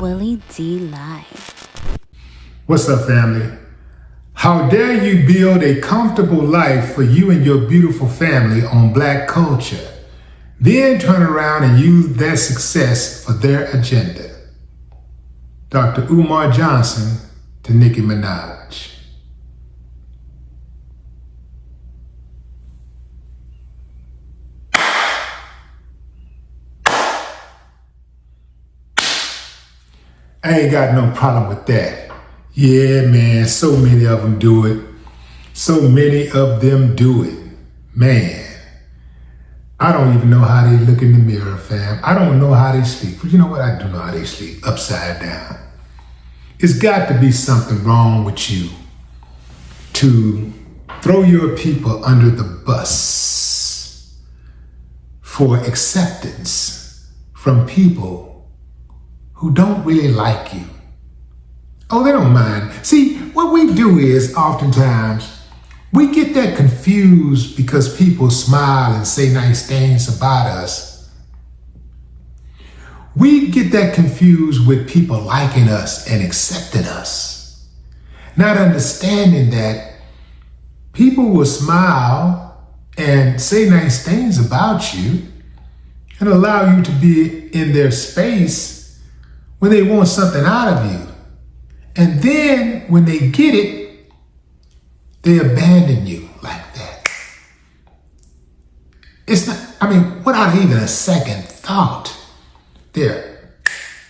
Willie D live. What's up, family? How dare you build a comfortable life for you and your beautiful family on Black culture, then turn around and use that success for their agenda. Dr. Umar Johnson to Nicki Minaj. I ain't got no problem with that. Yeah, man, so many of them do it. So many of them do it. Man, I don't even know how they look in the mirror, fam. I don't know how they sleep. But you know what? I do know how they sleep, upside down. It's got to be something wrong with you to throw your people under the bus for acceptance from people who don't really like you. Oh, they don't mind. See, what we do is oftentimes we get that confused because people smile and say nice things about us. We get that confused with people liking us and accepting us, not understanding that people will smile and say nice things about you and allow you to be in their space when they want something out of you. And then when they get it, they abandon you like that. It's not, without even a second thought. There,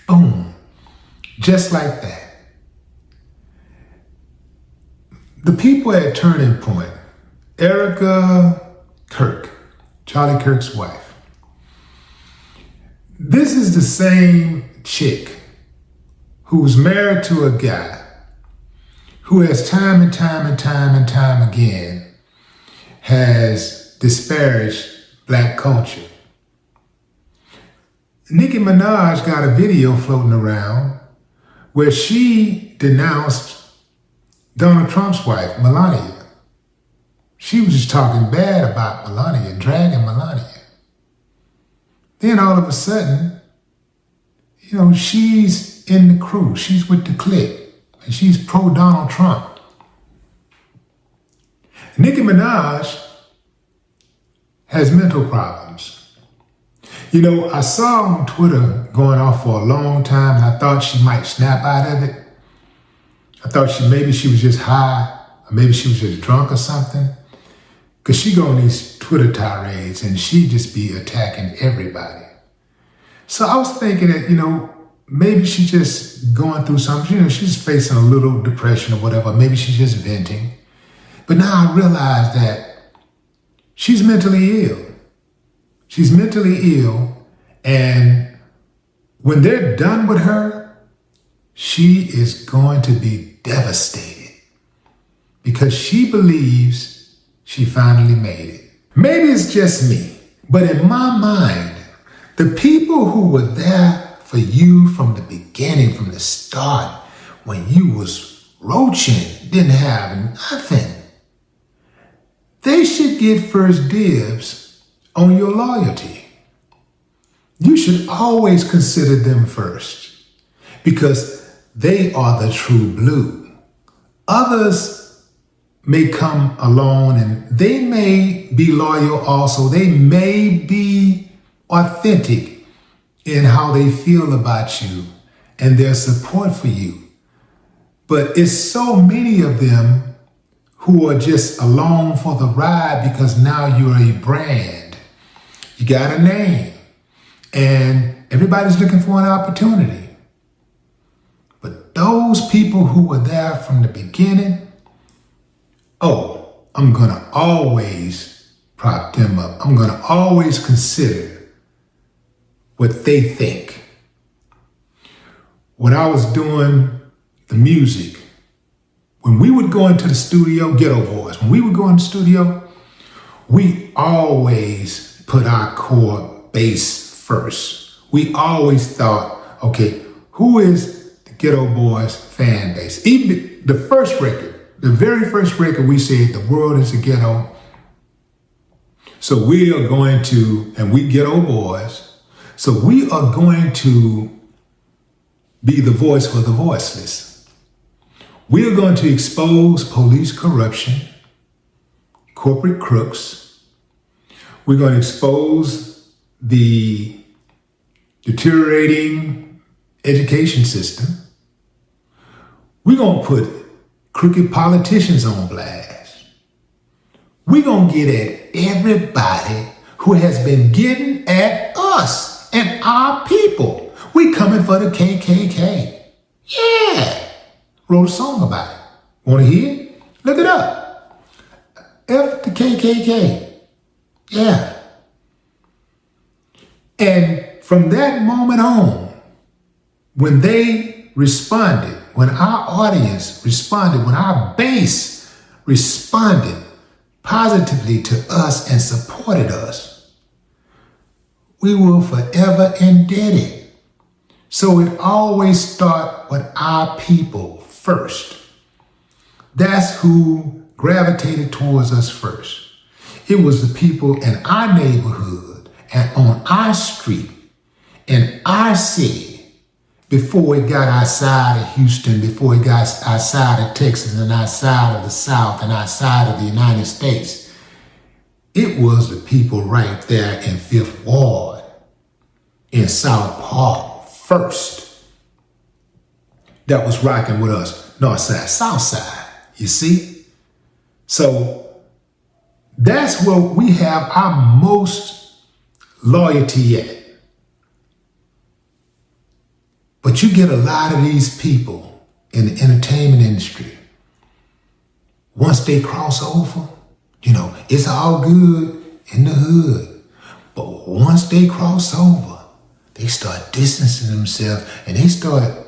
boom, just like that. The people at Turning Point, Erika, Kirk, Charlie Kirk's wife. This is the same chick who's married to a guy who has time and time again has disparaged Black culture. Nicki Minaj got a video floating around where she denounced Donald Trump's wife, Melania. She was just talking bad about Melania, dragging Melania. Then all of a sudden, she's in the crew. She's with the clique. And she's pro-Donald Trump. Nicki Minaj has mental problems. I saw on Twitter going off for a long time, and I thought she might snap out of it. I thought maybe she was just high, or maybe she was just drunk or something. Because she go on these Twitter tirades, and she just be attacking everybody. So I was thinking that, maybe she's just going through something. She's facing a little depression or whatever. Maybe she's just venting. But now I realize that she's mentally ill. She's mentally ill. And when they're done with her, she is going to be devastated because she believes she finally made it. Maybe it's just me, but in my mind, the people who were there for you from the beginning, from the start, when you was roaching, didn't have nothing, they should get first dibs on your loyalty. You should always consider them first because they are the true blue. Others may come along and they may be loyal also. They may be authentic in how they feel about you and their support for you. But it's so many of them who are just along for the ride because now you're a brand. You got a name and everybody's looking for an opportunity. But those people who were there from the beginning, I'm gonna always prop them up. I'm gonna always consider what they think. When I was doing the music, when we would go into the studio, Ghetto Boys, when we would go in the studio, we always put our core base first. We always thought, okay, who is the Ghetto Boys fan base? Even the first record, the very first record, we said the world is a ghetto. So we are going to, and we Ghetto Boys, so we are going to be the voice for the voiceless. We're going to expose police corruption, corporate crooks. We're going to expose the deteriorating education system. We're going to put crooked politicians on blast. We're going to get at everybody who has been getting at us and our people. We coming for the KKK. Yeah. Wrote a song about it. Want to hear it? Look it up. F the KKK. Yeah. And from that moment on, when they responded, when our audience responded, when our base responded positively to us and supported us, we were forever indebted. So it always starts with our people first. That's who gravitated towards us first. It was the people in our neighborhood and on our street, in our city, before it got outside of Houston, before it got outside of Texas and outside of the South and outside of the United States. It was the people right there in Fifth Ward, in South Park, first, that was rocking with us, North Side, South Side, you see? So that's where we have our most loyalty at. But you get a lot of these people in the entertainment industry. Once they cross over, it's all good in the hood. But once they cross over, they start distancing themselves and they start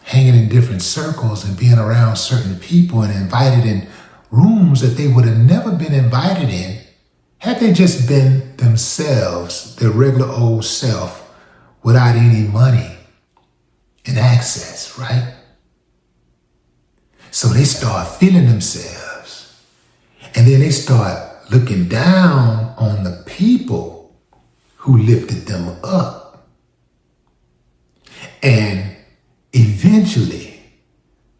hanging in different circles and being around certain people and invited in rooms that they would have never been invited in had they just been themselves, their regular old self, without any money and access, right? So they start feeling themselves. And then they start looking down on the people who lifted them up. And eventually,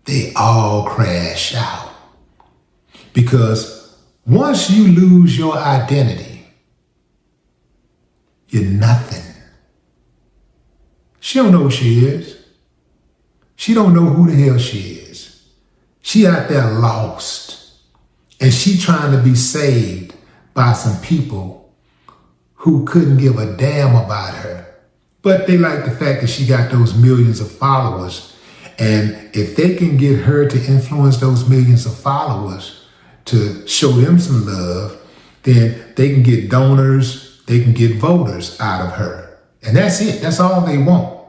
they all crash out. Because once you lose your identity, you're nothing. She don't know who she is. She don't know who the hell she is. She out there lost. And she trying to be saved by some people who couldn't give a damn about her. But they like the fact that she got those millions of followers. And if they can get her to influence those millions of followers to show them some love, then they can get donors, they can get voters out of her. And that's it. That's all they want.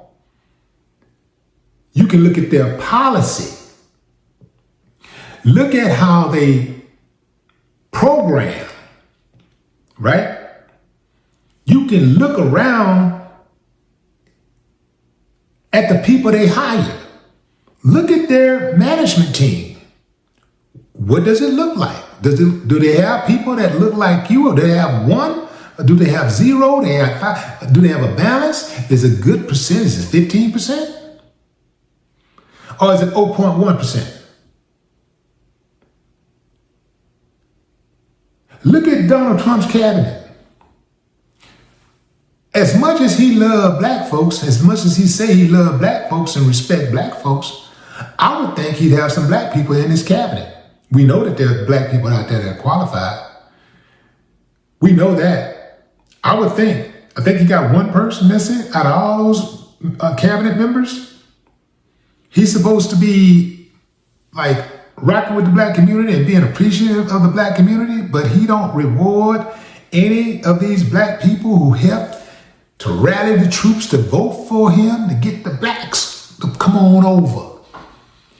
You can look at their policy. Look at how they program, right? You can look around at the people they hire. Look at their management team. What does it look like? Do they have people that look like you, or do they have one? Or do they have zero? Do they have five? Do they have a balance? Is it a good percentage? Is it 15%? Or is it 0.1%? Look at Donald Trump's cabinet. As much as he loved black folks, as much as he say he loved black folks and respect black folks, I would think he'd have some black people in his cabinet. We know that there are black people out there that are qualified. We know that. I think he got one person, that's it, out of all those cabinet members. He's supposed to be like rocking with the black community and being appreciative of the black community, but he don't reward any of these black people who helped to rally the troops to vote for him, to get the blacks to come on over.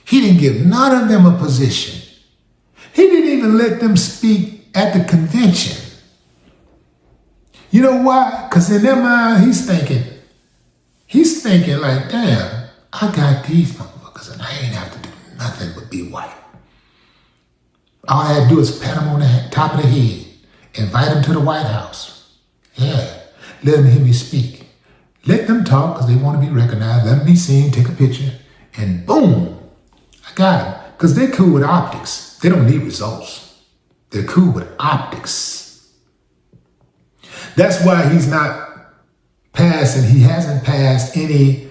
He didn't give none of them a position. He didn't even let them speak at the convention. You know why? Because in their mind, he's thinking like, damn, I got these motherfuckers and I ain't have to do nothing but be white. All I had to do is pat them on the top of the head, invite them to the White House. Yeah, let them hear me speak. Let them talk because they want to be recognized. Let them be seen, take a picture, and boom, I got them. Because they're cool with optics. They don't need results. They're cool with optics. That's why he's not passing. He hasn't passed any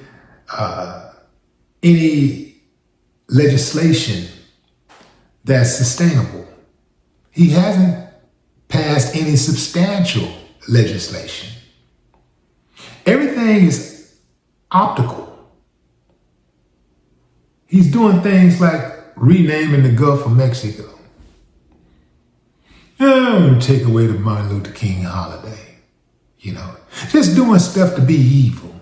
legislation that's sustainable. He hasn't passed any substantial legislation. Everything is optical. He's doing things like renaming the Gulf of Mexico. I'm going to take away the Martin Luther King holiday. Just doing stuff to be evil.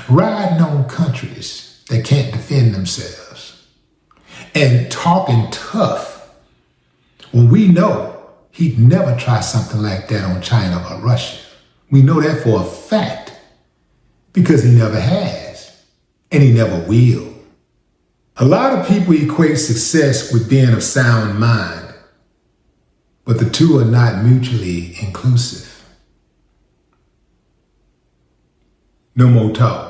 Riding on countries that can't defend themselves. And talking tough when we know he'd never try something like that on China or Russia. We know that for a fact because he never has and he never will. A lot of people equate success with being of sound mind, but the two are not mutually inclusive. No more talk.